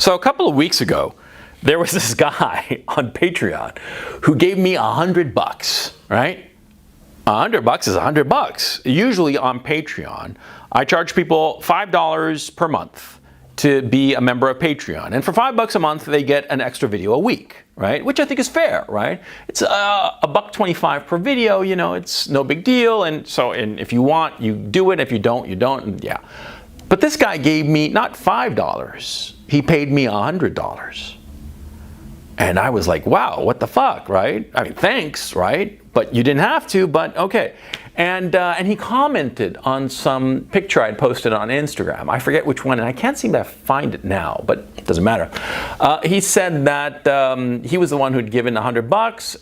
So a couple of weeks ago, there was this guy on Patreon who gave me $100, right? $100 is $100. Usually on Patreon, I charge people $5 per month to be a member of Patreon. And for $5 a month, they get an extra video a week, right? Which I think is fair, right? It's $1.25 per video, you know, it's no big deal. And so if you want, you do it. If you don't, you don't, and yeah. But this guy gave me not $5, he paid me $100. And I was like, wow, what the fuck, right? I mean, thanks, right? But you didn't have to, but okay. And he commented on some picture I'd posted on Instagram. I forget which one, and I can't seem to find it now, but it doesn't matter. He said that he was the one who'd given $100,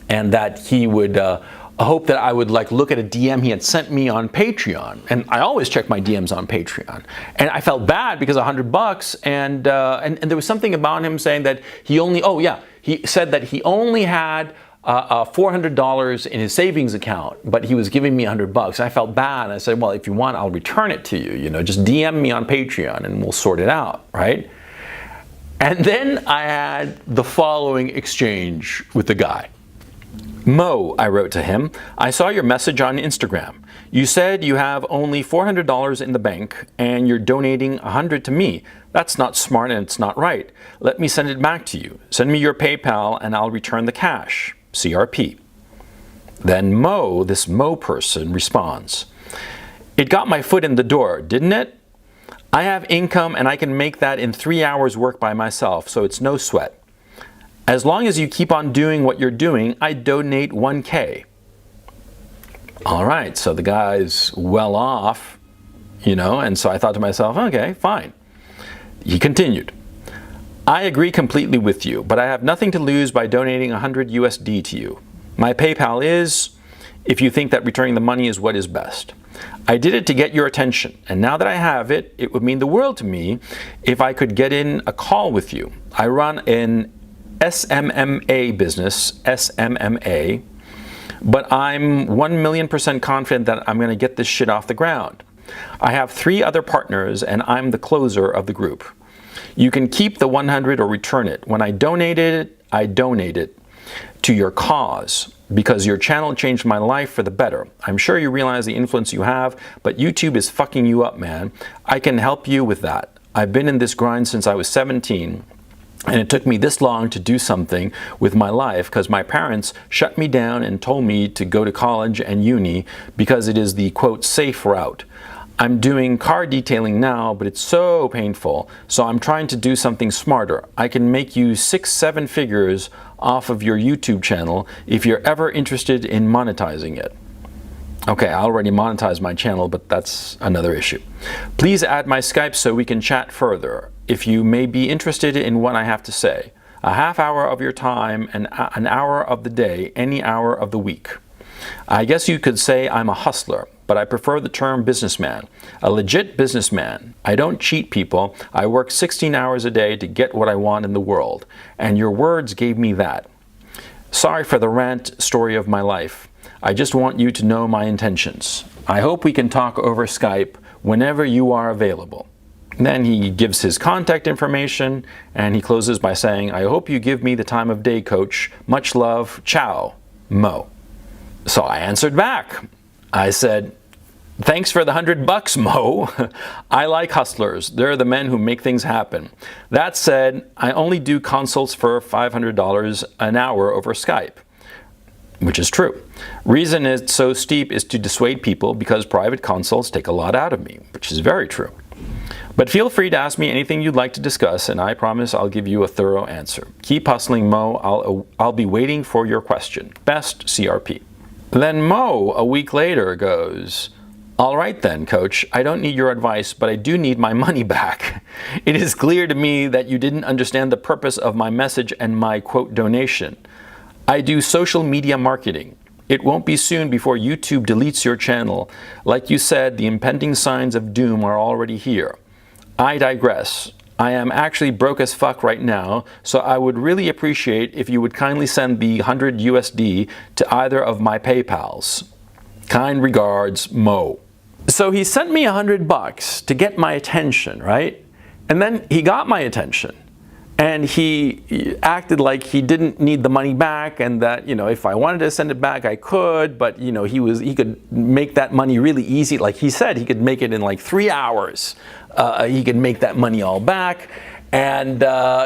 and that he would hope that I would like look at a DM he had sent me on Patreon. And I always check my DMs on Patreon. And I felt bad because $100, and there was something about him saying that he only, he said that he only had $400 in his savings account, but he was giving me $100. I felt bad. I said, well, if you want, I'll return it to you. You know, just DM me on Patreon and we'll sort it out, right? And then I had the following exchange with the guy. Mo, I wrote to him, I saw your message on Instagram. You said you have only $400 in the bank and you're donating $100 to me. That's not smart and it's not right. Let me send it back to you. Send me your PayPal and I'll return the cash. CRP. Then Mo, this Mo person, responds, it got my foot in the door, didn't it? I have income and I can make that in 3 hours work by myself, so it's no sweat. As long as you keep on doing what you're doing, I donate 1K. All right, so the guy's well off, you know, and so I thought to myself, okay, fine. He continued, I agree completely with you, but I have nothing to lose by donating 100 USD to you. My PayPal is, if you think that returning the money is what is best. I did it to get your attention, and now that I have it, it would mean the world to me if I could get in a call with you. I run an SMMA business, SMMA, but I'm 1,000,000% confident that I'm going to get this shit off the ground. I have 3 other partners and I'm the closer of the group. You can keep the 100 or return it. When I donate it to your cause because your channel changed my life for the better. I'm sure you realize the influence you have, but YouTube is fucking you up, man. I can help you with that. I've been in this grind since I was 17. And it took me this long to do something with my life because my parents shut me down and told me to go to college and uni because it is the, quote, safe route. I'm doing car detailing now, but it's so painful, so I'm trying to do something smarter. I can make you 6-7 figures off of your YouTube channel if you're ever interested in monetizing it. Okay, I already monetized my channel, but that's another issue. Please add my Skype so we can chat further. If you may be interested in what I have to say. A half hour of your time and an hour of the day, any hour of the week. I guess you could say I'm a hustler, but I prefer the term businessman. A legit businessman. I don't cheat people. I work 16 hours a day to get what I want in the world. And your words gave me that. Sorry for the rant story of my life. I just want you to know my intentions. I hope we can talk over Skype whenever you are available. Then he gives his contact information and he closes by saying, I hope you give me the time of day, coach. Much love. Ciao, Mo. So I answered back. I said, thanks for the $100, Mo. I like hustlers. They're the men who make things happen. That said, I only do consults for $500 an hour over Skype. Which is true. Reason it's so steep is to dissuade people because private consults take a lot out of me, which is very true. But feel free to ask me anything you'd like to discuss, and I promise I'll give you a thorough answer. Keep hustling, Mo. I'll be waiting for your question. Best, CRP. Then Mo, a week later, goes, all right then, coach, I don't need your advice, but I do need my money back. It is clear to me that you didn't understand the purpose of my message and my, quote, donation. I do social media marketing. It won't be soon before YouTube deletes your channel. Like you said, the impending signs of doom are already here. I digress. I am actually broke as fuck right now, so I would really appreciate if you would kindly send the 100 USD to either of my PayPals. Kind regards, Mo. So he sent me $100 to get my attention, right? And then he got my attention. And he acted like he didn't need the money back, and that, you know, if I wanted to send it back, I could, but, you know, he could make that money really easy. Like he said, he could make it in like 3 hours. He could make that money all back. And,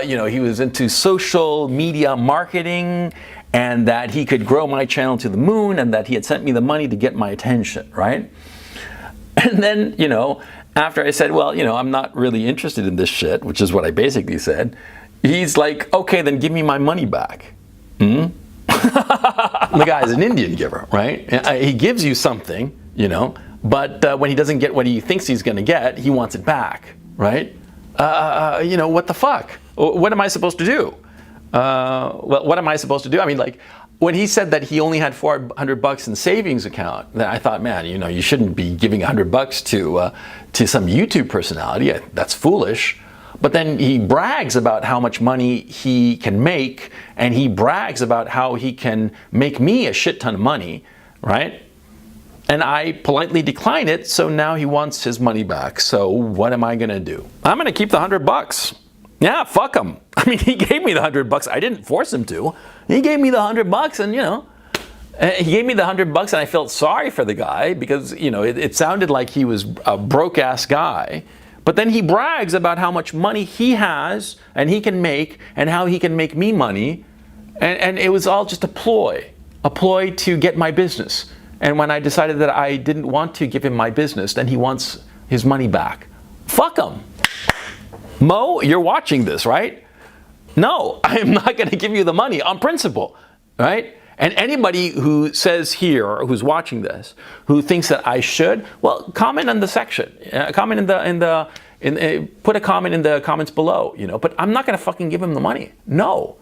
you know, he was into social media marketing, and that he could grow my channel to the moon, and that he had sent me the money to get my attention, right? And then, you know, after I said, well, you know, I'm not really interested in this shit, which is what I basically said, he's like, okay, then give me my money back. The guy's an Indian giver, right? He gives you something, you know, but when he doesn't get what he thinks he's going to get, he wants it back, right? You know, what the fuck? What am I supposed to do? Well, what am I supposed to do? I mean, like, when he said that he only had $400 in savings account, then I thought, man, you know, you shouldn't be giving $100 to some YouTube personality. That's foolish. But then he brags about how much money he can make, and he brags about how he can make me a shit ton of money, right? And I politely decline it, so now he wants his money back. So what am I gonna do? I'm gonna keep the $100. Yeah, fuck him. I mean, he gave me the $100. I didn't force him to. He gave me the $100, and, you know, he gave me the $100, and I felt sorry for the guy because, you know, it sounded like he was a broke-ass guy. But then he brags about how much money he has and he can make, and how he can make me money. And it was all just a ploy to get my business. And when I decided that I didn't want to give him my business, then he wants his money back. Fuck him. Mo, you're watching this, right? No, I am not going to give you the money on principle, right? And anybody who says here, or who's watching this, who thinks that I should, well, comment in the section. Comment put a comment in the comments below, you know. But I'm not going to fucking give him the money. No,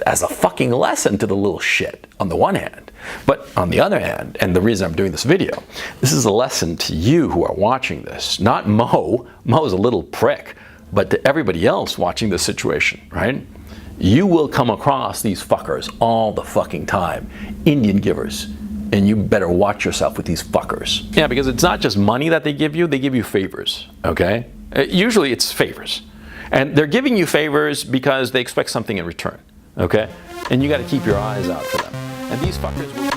as a fucking lesson to the little shit on the one hand. But on the other hand, and the reason I'm doing this video, this is a lesson to you who are watching this. Not Mo. Mo's a little prick. But to everybody else watching this situation, right? You will come across these fuckers all the fucking time. Indian givers. And you better watch yourself with these fuckers. Yeah, because it's not just money that they give you favors, okay? Usually it's favors. And they're giving you favors because they expect something in return, okay? And you gotta keep your eyes out for them. And these fuckers will